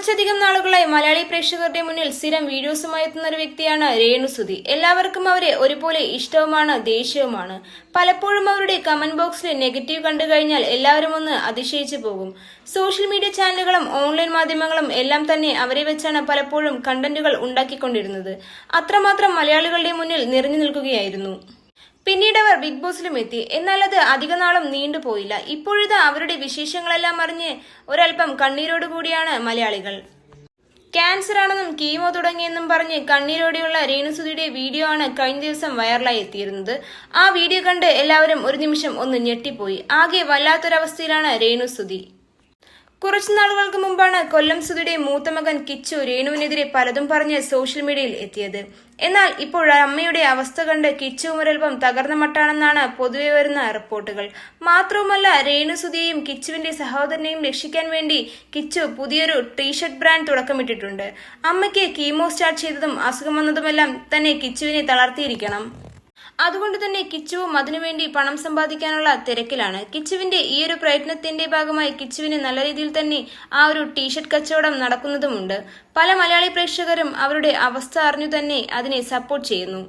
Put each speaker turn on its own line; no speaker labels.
കുറച്ചധികം നാളുകളായി മലയാളി പ്രേക്ഷകരുടെ മുന്നിൽ സ്ഥിരം വീഡിയോസുമായി എത്തുന്ന ഒരു വ്യക്തിയാണ് രേണുസുതി. എല്ലാവർക്കും അവരെ ഒരുപോലെ ഇഷ്ടവുമാണ്, ദേഷ്യവുമാണ്. പലപ്പോഴും അവരുടെ കമന്റ് ബോക്സിൽ നെഗറ്റീവ് കണ്ടു കഴിഞ്ഞാൽ എല്ലാവരും ഒന്ന് അതിശയിച്ചു പോകും. സോഷ്യൽ മീഡിയ ചാനലുകളും ഓൺലൈൻ മാധ്യമങ്ങളും എല്ലാം തന്നെ അവരെ വെച്ചാണ് പലപ്പോഴും കണ്ടന്റുകൾ ഉണ്ടാക്കിക്കൊണ്ടിരുന്നത്. അത്രമാത്രം മലയാളികളുടെ മുന്നിൽ നിറഞ്ഞു നിൽക്കുകയായിരുന്നു. പിന്നീട് അവർ ബിഗ് ബോസിലും എത്തി. എന്നാൽ അത് അധിക നാളും നീണ്ടുപോയില്ല. ഇപ്പോഴിതാ അവരുടെ വിശേഷങ്ങളെല്ലാം അറിഞ്ഞ് ഒരൽപ്പം കണ്ണീരോടുകൂടിയാണ് മലയാളികൾ. ക്യാൻസർ ആണെന്നും കീമോ തുടങ്ങിയെന്നും പറഞ്ഞ് കണ്ണീരോടെയുള്ള രേണുസുതിയുടെ വീഡിയോ ആണ് കഴിഞ്ഞ ദിവസം വൈറലായി എത്തിയിരുന്നത്. ആ വീഡിയോ കണ്ട് എല്ലാവരും ഒരു നിമിഷം ഒന്ന് ഞെട്ടിപ്പോയി. ആകെ വല്ലാത്തൊരവസ്ഥയിലാണ് രേണുസുതി. കുറച്ചു നാളുകൾക്ക് മുമ്പാണ് കൊല്ലം സുധിയുടെ മൂത്ത മകൻ കിച്ചു രേണുവിനെതിരെ പലതും പറഞ്ഞ് സോഷ്യൽ മീഡിയയിൽ എത്തിയത്. എന്നാൽ ഇപ്പോൾ അമ്മയുടെ അവസ്ഥ കണ്ട് കിച്ചുവും ഒരൽപ്പം തകർന്ന മട്ടാണെന്നാണ് പൊതുവെ വരുന്ന റിപ്പോർട്ടുകൾ. മാത്രവുമല്ല, രേണുസുധിയെയും കിച്ചുവിന്റെ സഹോദരനെയും രക്ഷിക്കാൻ വേണ്ടി കിച്ചു പുതിയൊരു ടീഷർട്ട് ബ്രാൻഡ് തുടക്കമിട്ടിട്ടുണ്ട്. അമ്മയ്ക്ക് കീമോ സ്റ്റാർട്ട് ചെയ്തതും അസുഖം വന്നതുമെല്ലാം തന്നെ കിച്ചുവിനെ തളർത്തിയിരിക്കണം. അതുകൊണ്ട് തന്നെ കിച്ചുവും അതിനുവേണ്ടി പണം സമ്പാദിക്കാനുള്ള തിരക്കിലാണ്. കിച്ചുവിന്റെ ഈ ഒരു പ്രയത്നത്തിന്റെ ഭാഗമായി കിച്ചുവിന് നല്ല രീതിയിൽ തന്നെ ആ ഒരു ടീഷർട്ട് കച്ചവടം നടക്കുന്നതുമുണ്ട്. പല മലയാളി പ്രേക്ഷകരും അവരുടെ അവസ്ഥ അറിഞ്ഞു തന്നെ അതിനെ സപ്പോർട്ട് ചെയ്യുന്നു.